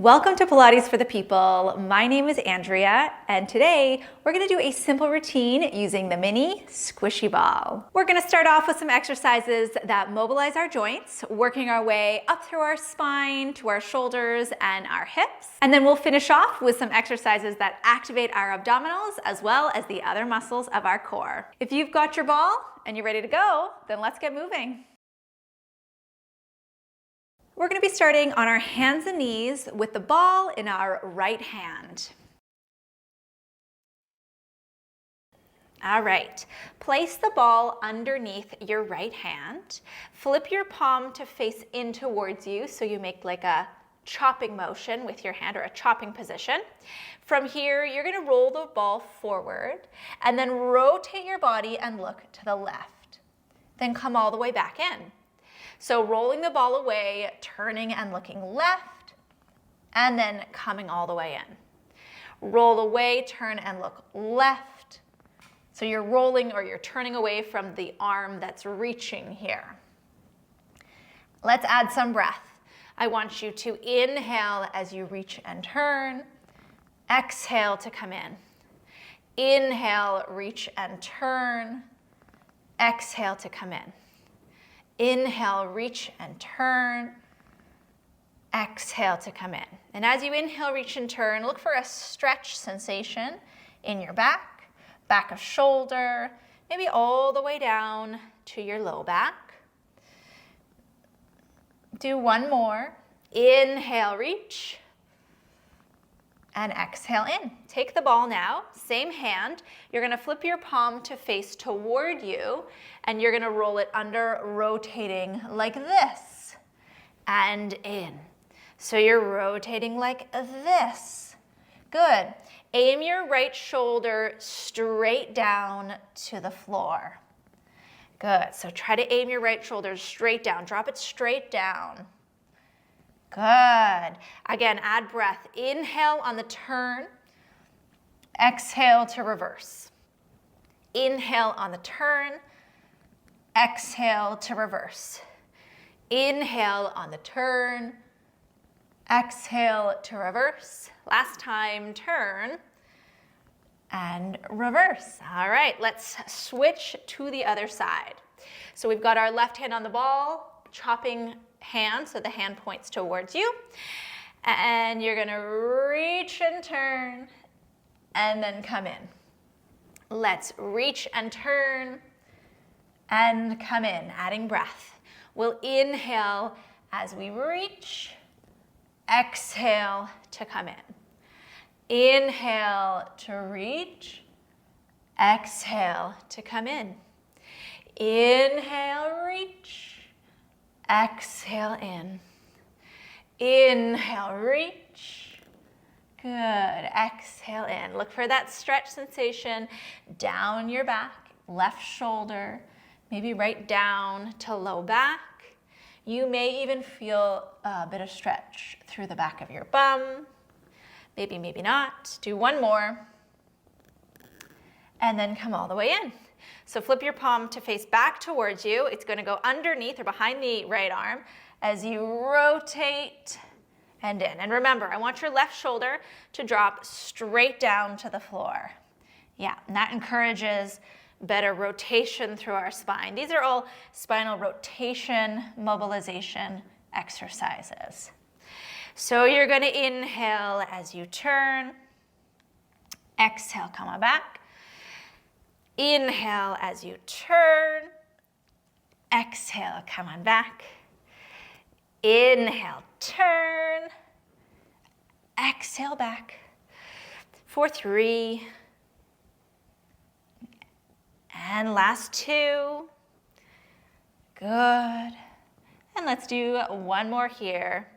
Welcome to Pilates for the People. My name is Andrea, and today we're going to do a simple routine using the mini squishy ball. We're going to start off with some exercises that mobilize our joints, working our way up through our spine to our shoulders and our hips. And then we'll finish off with some exercises that activate our abdominals as well as the other muscles of our core. If you've got your ball and you're ready to go, then let's get moving. We're going to be starting on our hands and knees with the ball in our right hand. All right, place the ball underneath your right hand. Flip your palm to face in towards you so you make like a chopping motion with your hand or a chopping position. From here, you're going to roll the ball forward and then rotate your body and look to the left. Then come all the way back in. So rolling the ball away, turning and looking left, and then coming all the way in. Roll away, turn and look left. So you're rolling or you're turning away from the arm that's reaching here. Let's add some breath. I want you to inhale as you reach and turn. Exhale to come in. Inhale, reach and turn. Exhale to come in. Inhale, reach and turn. Exhale to come in. And as you inhale, reach and turn, look for a stretch sensation in your back, back of shoulder, maybe all the way down to your low back. Do one more. Inhale, reach. And exhale in. Take the ball now, same hand. You're gonna flip your palm to face toward you and you're gonna roll it under, rotating like this and in. So you're rotating like this. Good. Aim your right shoulder straight down to the floor. Good. So try to aim your right shoulder straight down. Drop it straight down. Good. Again, add breath. Inhale on the turn. Exhale to reverse. Inhale on the turn. Exhale to reverse. Inhale on the turn. Exhale to reverse. Last time, turn and reverse. All right, let's switch to the other side. So we've got our left hand on the ball, chopping hand, so the hand points towards you. And you're gonna reach and turn and then come in. Let's reach and turn and come in, adding breath. We'll inhale as we reach, exhale to come in. Inhale to reach, exhale to come in. Inhale, reach. Exhale in. Inhale, reach. Good. Exhale in. Look for that stretch sensation down your back, left shoulder, maybe right down to low back. You may even feel a bit of stretch through the back of your bum. Maybe, maybe not. Do one more. And then come all the way in. So flip your palm to face back towards you. It's going to go underneath or behind the right arm as you rotate and in. And remember, I want your left shoulder to drop straight down to the floor. Yeah, and that encourages better rotation through our spine. These are all spinal rotation, mobilization exercises. So you're going to inhale as you turn. Exhale, come on back. Inhale as you turn. Exhale, come on back. Inhale, turn. Exhale back. For 3. And last 2. Good. And let's do one more here.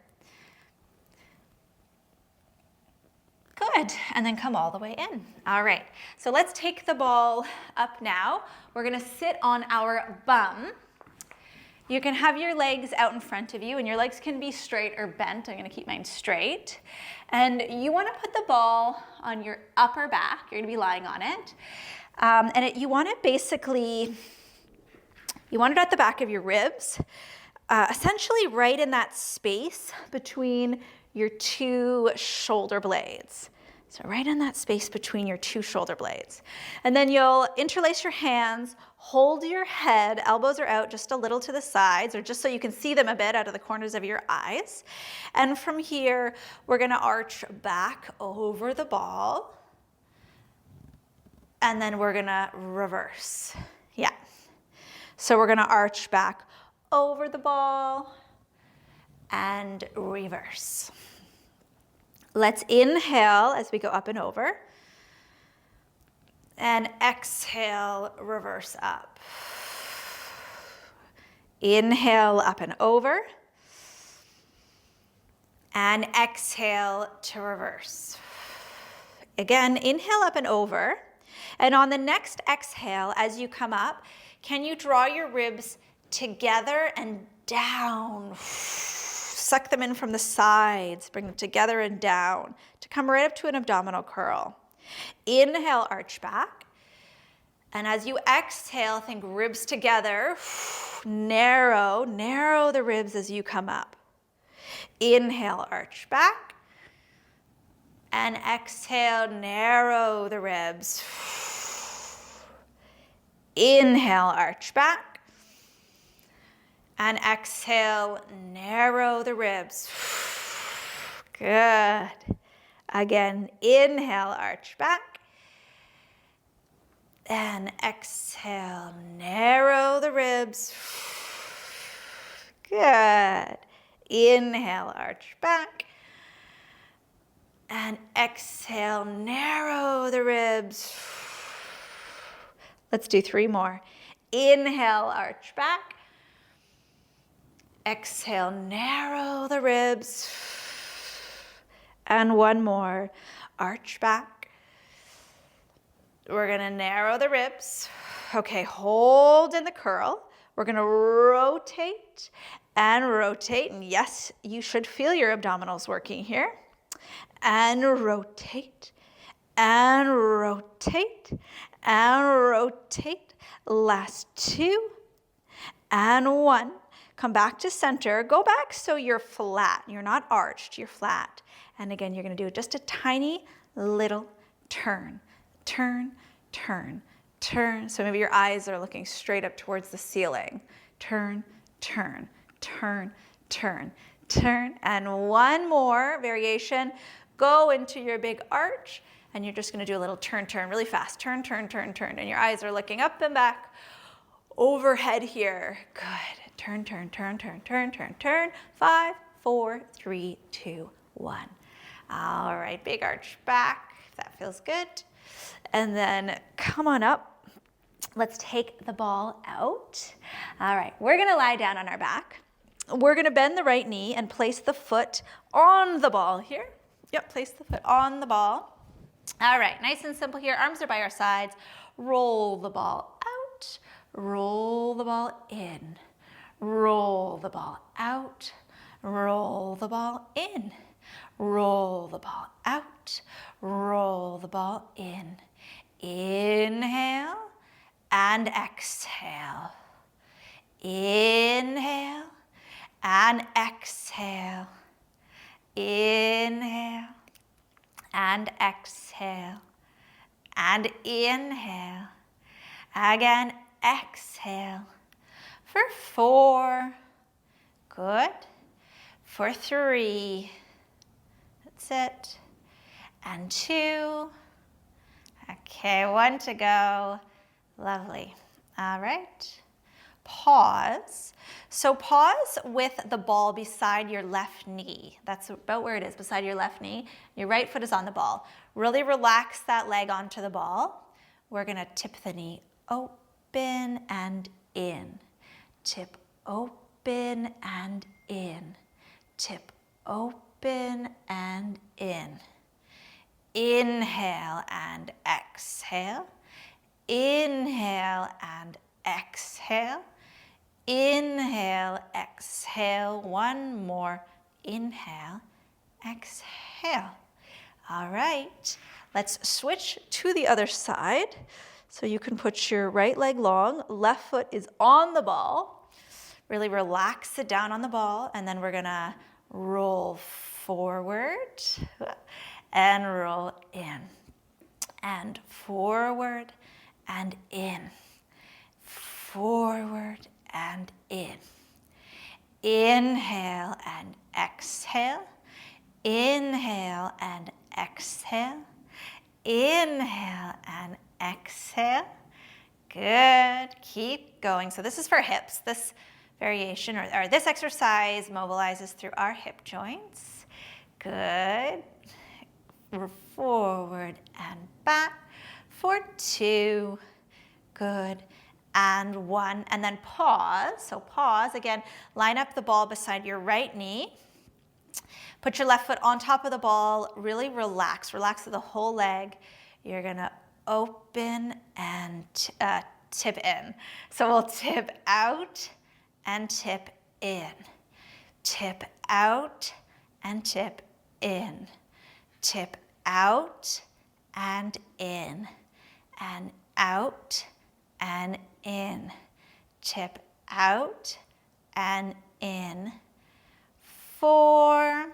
Good, and then come all the way in. All right, so let's take the ball up now. We're gonna sit on our bum. You can have your legs out in front of you and your legs can be straight or bent. I'm gonna keep mine straight. And you wanna put the ball on your upper back. You're gonna be lying on it. You want it at the back of your ribs, essentially right in that space between your two shoulder blades. So right in that space between your two shoulder blades. And then you'll interlace your hands, hold your head, elbows are out just a little to the sides, or just so you can see them a bit out of the corners of your eyes. And from here, we're gonna arch back over the ball. And then we're gonna reverse. Yeah. So we're gonna arch back over the ball and reverse. Let's inhale as we go up and over. And exhale, reverse up. Inhale, up and over. And exhale to reverse. Again, inhale up and over. And on the next exhale, as you come up, can you draw your ribs together and down? Suck them in from the sides, bring them together and down to come right up to an abdominal curl. Inhale, arch back. And as you exhale, think ribs together. Narrow the ribs as you come up. Inhale, arch back. And exhale, narrow the ribs. Inhale, arch back. And exhale, narrow the ribs. Good. Again, inhale, arch back. And exhale, narrow the ribs. Good. Inhale, arch back. And exhale, narrow the ribs. Let's do 3 more. Inhale, arch back. Exhale, narrow the ribs. And 1 more, arch back. We're gonna narrow the ribs. Okay, hold in the curl. We're gonna rotate and rotate. And yes, you should feel your abdominals working here. And rotate and rotate and rotate. Last 2 and 1. Come back to center. Go back so you're flat. You're not arched, you're flat. And again, you're gonna do just a tiny little turn. Turn, turn, turn. So maybe your eyes are looking straight up towards the ceiling. Turn, turn, turn, turn, turn. And 1 more variation. Go into your big arch, and you're just gonna do a little turn, turn, really fast. Turn, turn, turn, turn. And your eyes are looking up and back, overhead here. Good. Turn, turn, turn, turn, turn, turn, turn. 5, 4, 3, 2, 1. All right, big arch back, if that feels good. And then come on up. Let's take the ball out. All right, we're gonna lie down on our back. We're gonna bend the right knee and place the foot on the ball here. Yep, place the foot on the ball. All right, nice and simple here. Arms are by our sides. Roll the ball out, roll the ball in. Roll the ball out, roll the ball in, roll the ball out, roll the ball in. Inhale and exhale. Inhale and exhale. Inhale and exhale. And inhale. Again, exhale. For 4, good. For 3, that's it. And 2, okay, 1 to go. Lovely. All right. Pause. So pause with the ball beside your left knee. That's about where it is, beside your left knee. Your right foot is on the ball. Really relax that leg onto the ball. We're gonna tip the knee open and in. Tip open and in. Tip open and in. Inhale and exhale. Inhale and exhale. Inhale, exhale. 1 more. Inhale, exhale. All right, let's switch to the other side. So you can put your right leg long, left foot is on the ball. Really relax it down on the ball, and then we're gonna roll forward and roll in. And forward and in. Forward and in. Inhale and exhale. Inhale and exhale. Inhale and exhale. Good. Keep going. So this is for hips. This variation or this exercise mobilizes through our hip joints. Good. Forward and back for 2. Good. And 1. And then pause. So pause. Again, line up the ball beside your right knee. Put your left foot on top of the ball. Really relax. Relax the whole leg. You're going to open and tip in. So we'll tip out and tip in. Tip out and tip in. Tip out and in. And out and in. Tip out and in. 4,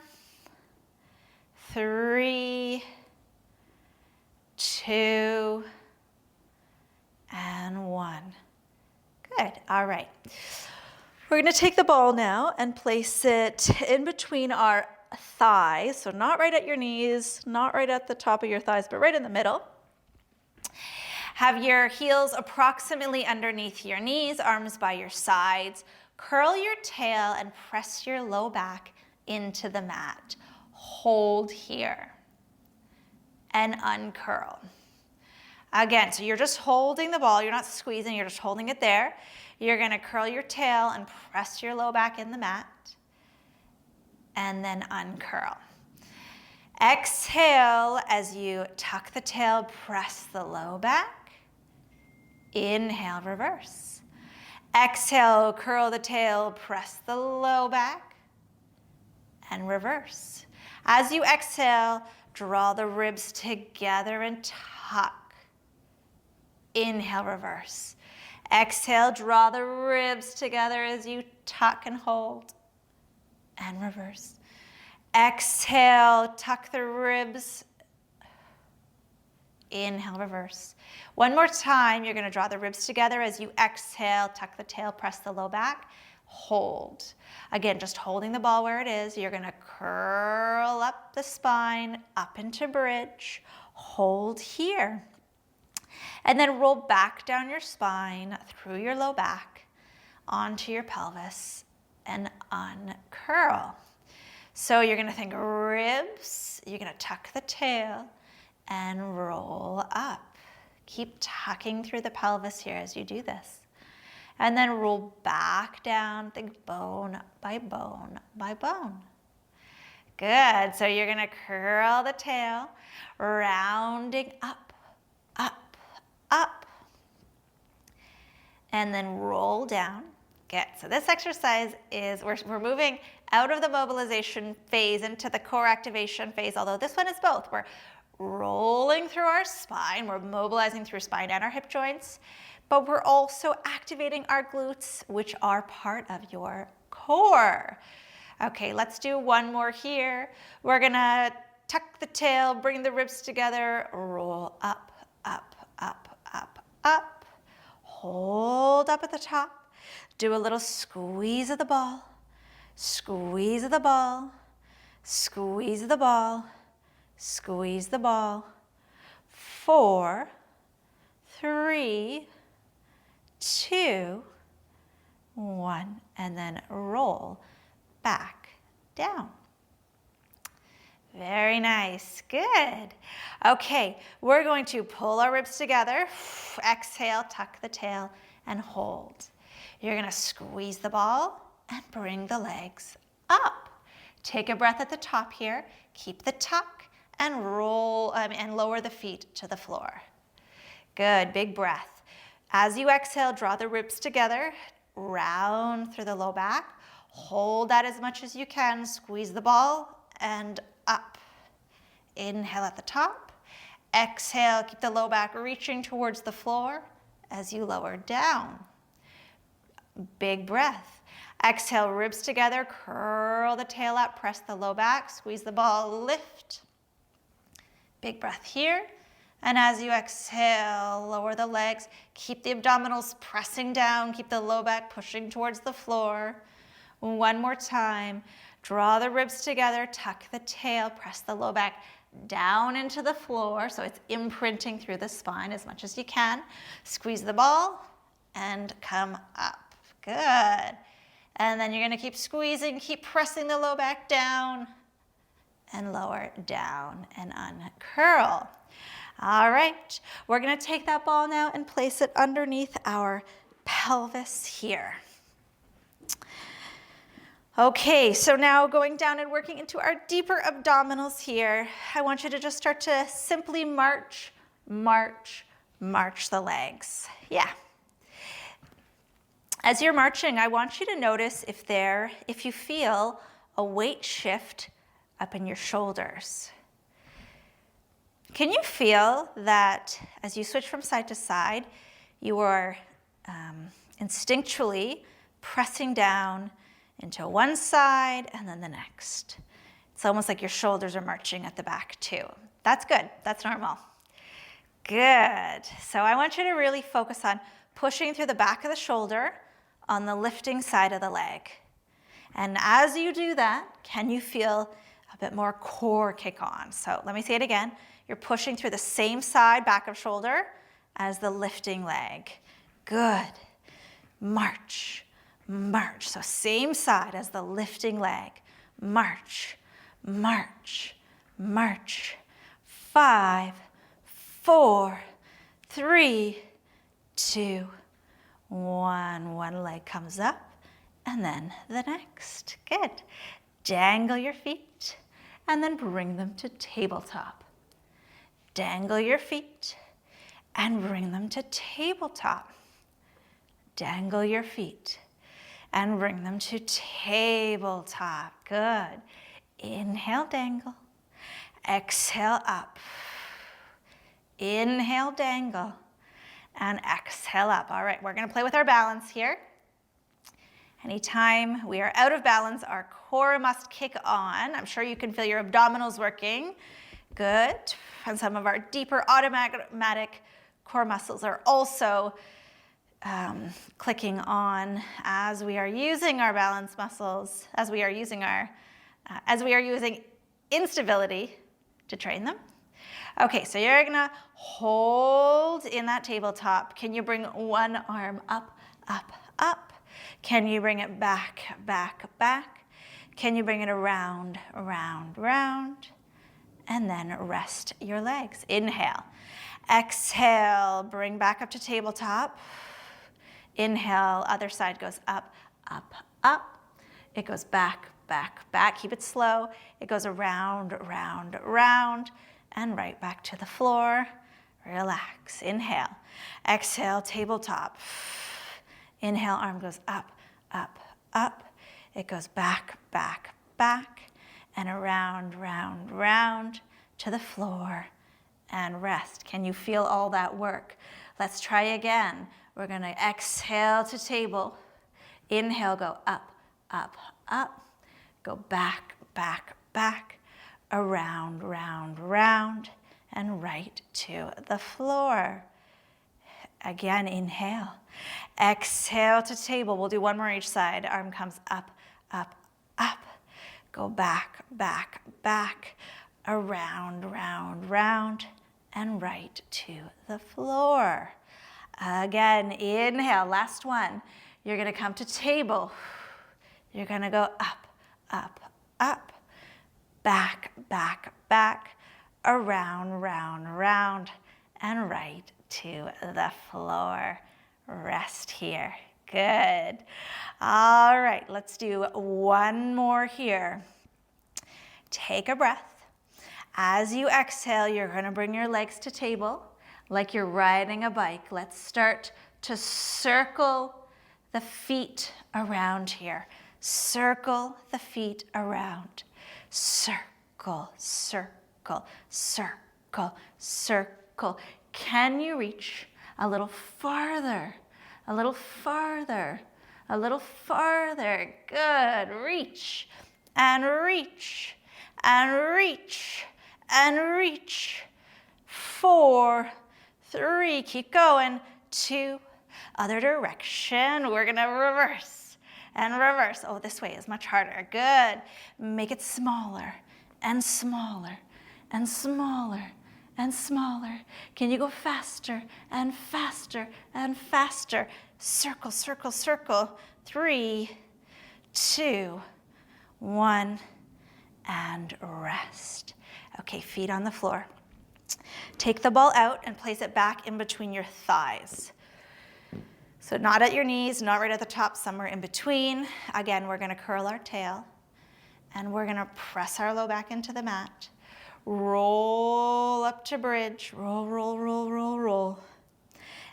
3, 2, and 1. Good. All right. We're going to take the ball now and place it in between our thighs. So not right at your knees, not right at the top of your thighs, but right in the middle. Have your heels approximately underneath your knees, arms by your sides. Curl your tail and press your low back into the mat. Hold here and uncurl. Again, so you're just holding the ball. You're not squeezing. You're just holding it there. You're going to curl your tail and press your low back in the mat and then uncurl. Exhale as you tuck the tail, press the low back. Inhale, reverse. Exhale, curl the tail, press the low back, and reverse. As you exhale, draw the ribs together and tuck. Inhale, reverse. Exhale, draw the ribs together as you tuck and hold, and reverse. Exhale, tuck the ribs. Inhale, reverse. One more time, you're going to draw the ribs together as you exhale, tuck the tail, press the low back, hold. Again, just holding the ball where it is. You're going to curl up the spine, up into bridge, hold here. And then roll back down your spine, through your low back, onto your pelvis, and uncurl. So you're going to think ribs, you're going to tuck the tail, and roll up. Keep tucking through the pelvis here as you do this. And then roll back down, think bone by bone by bone. Good. So you're going to curl the tail, rounding up, up, up. And then roll down. Good. So this exercise is, we're moving out of the mobilization phase into the core activation phase, although this one is both. We're rolling through our spine. We're mobilizing through spine and our hip joints, but we're also activating our glutes, which are part of your core. Okay, let's do one more here. We're gonna tuck the tail, bring the ribs together, roll up, up, up, up, up. Hold up at the top. Do a little squeeze of the ball, squeeze of the ball, squeeze of the ball, squeeze the ball. 4, 3, 2, 1, and then roll back down. Very nice, good. Okay, we're going to pull our ribs together. Exhale, tuck the tail, and hold. You're gonna squeeze the ball and bring the legs up. Take a breath at the top here. Keep the tuck and roll and lower the feet to the floor. Good, big breath. As you exhale, draw the ribs together, round through the low back. Hold that as much as you can. Squeeze the ball and up. Inhale at the top. Exhale, keep the low back reaching towards the floor as you lower down. Big breath. Exhale, ribs together, curl the tail up, press the low back, squeeze the ball, lift. Big breath here. And as you exhale, lower the legs, keep the abdominals pressing down, keep the low back pushing towards the floor. One more time, draw the ribs together, tuck the tail, press the low back down into the floor so it's imprinting through the spine as much as you can. Squeeze the ball and come up. Good. And then you're gonna keep squeezing, keep pressing the low back down and lower down and uncurl. All right, we're gonna take that ball now and place it underneath our pelvis here. Okay, so now going down and working into our deeper abdominals here, I want you to just start to simply march, march, march the legs. Yeah. As you're marching, I want you to notice if you feel a weight shift up in your shoulders. Can you feel that as you switch from side to side, you are instinctually pressing down into one side and then the next? It's almost like your shoulders are marching at the back too. That's good, that's normal. Good, so I want you to really focus on pushing through the back of the shoulder on the lifting side of the leg. And as you do that, can you feel a bit more core kick on? So let me say it again. You're pushing through the same side, back of shoulder, as the lifting leg. Good. March, march. So same side as the lifting leg. March, march, march. 5, 4, 3, 2, 1. One leg comes up and then the next. Good. Dangle your feet and then bring them to tabletop. Dangle your feet and bring them to tabletop. Dangle your feet and bring them to tabletop. Good. Inhale, dangle. Exhale, up. Inhale, dangle. And exhale, up. All right, we're gonna play with our balance here. Anytime we are out of balance, our core must kick on. I'm sure you can feel your abdominals working. Good. And some of our deeper automatic core muscles are also clicking on as we are using our balance muscles, as we are using instability to train them. Okay, so you're gonna hold in that tabletop. Can you bring one arm up, up, up? Can you bring it back, back, back? Can you bring it around, around, round? And then rest your legs. Inhale. Exhale, bring back up to tabletop. Inhale, other side goes up, up, up. It goes back, back, back. Keep it slow. It goes around, round, round, and right back to the floor. Relax. Inhale. Exhale, tabletop. Inhale, arm goes up, up, up. It goes back, back, back, and around, round, round to the floor and rest. Can you feel all that work? Let's try again. We're gonna exhale to table. Inhale, go up, up, up. Go back, back, back, around, round, round, and right to the floor. Again, inhale. Exhale to table. We'll do one more each side. Arm comes up, up, up. Go back, back, back, around, round, round, and right to the floor. Again, inhale, last one. You're gonna come to table. You're gonna go up, up, up, back, back, back, around, round, round, and right to the floor. Rest here. Good. All right, let's do one more here. Take a breath. As you exhale, you're gonna bring your legs to table like you're riding a bike. Let's start to circle the feet around here. Circle the feet around. Circle, circle, circle, circle. Can you reach a little farther, a little farther, A little farther. Good. Reach and reach and reach and reach. 4, 3, keep going. 2, other direction. We're gonna reverse and reverse. Oh, this way is much harder. Good. Make it smaller and smaller and smaller and smaller. Can you go faster and faster and faster? Circle, circle, circle. 3, 2, 1, and rest. Okay, feet on the floor. Take the ball out and place it back in between your thighs. So not at your knees, not right at the top, somewhere in between. Again, we're gonna curl our tail and we're gonna press our low back into the mat. Roll up to bridge, roll, roll, roll, roll, roll.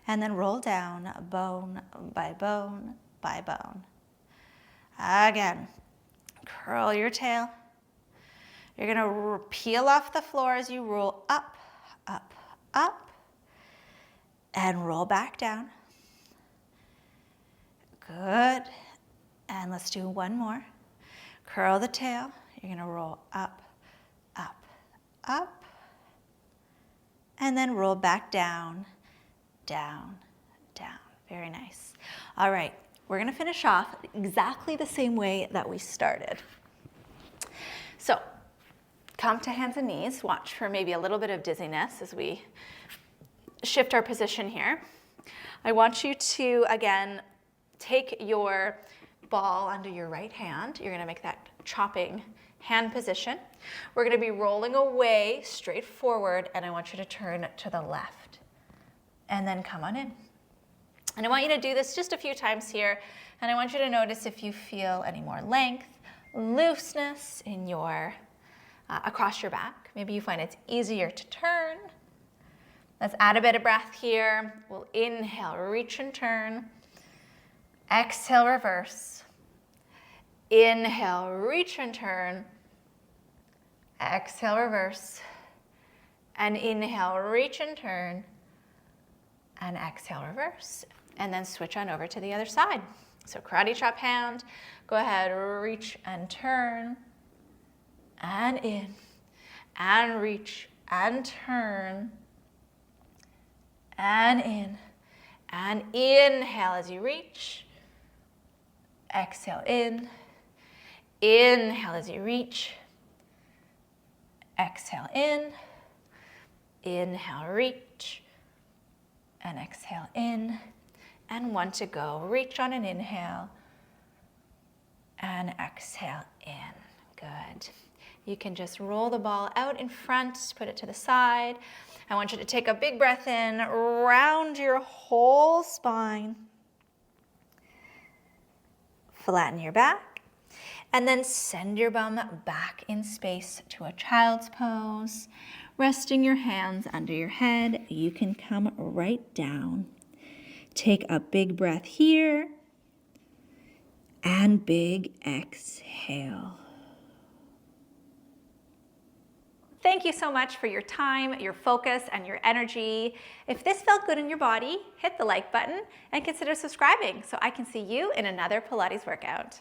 And then roll down bone by bone by bone. Again, curl your tail. You're gonna peel off the floor as you roll up, up, up, and roll back down. Good. And let's do one more. Curl the tail. You're gonna roll up, up, up, and then roll back down, down, down. Very nice. All right, we're gonna finish off exactly the same way that we started. So, come to hands and knees. Watch for maybe a little bit of dizziness as we shift our position here. I want you to, again, take your ball under your right hand. You're gonna make that chopping hand position. We're gonna be rolling away straight forward, and I want you to turn to the left and then come on in. And I want you to do this just a few times here, and I want you to notice if you feel any more length, looseness in your across your back. Maybe you find it's easier to turn. Let's add a bit of breath here. We'll inhale, reach and turn. Exhale, reverse. Inhale, reach and turn. Exhale, reverse. And inhale, reach and turn. And exhale, reverse. And then switch on over to the other side. So karate chop hand. Go ahead, reach and turn. And in. And reach and turn. And in. And inhale as you reach. Exhale in. Inhale as you reach. Exhale in. Inhale, reach. And exhale in. And 1 to go. Reach on an inhale. And exhale in. Good. You can just roll the ball out in front, put it to the side. I want you to take a big breath in, round your whole spine. Flatten your back, and then send your bum back in space to a child's pose. Resting your hands under your head, you can come right down. Take a big breath here, and big exhale. Thank you so much for your time, your focus, and your energy. If this felt good in your body, hit the like button and consider subscribing so I can see you in another Pilates workout.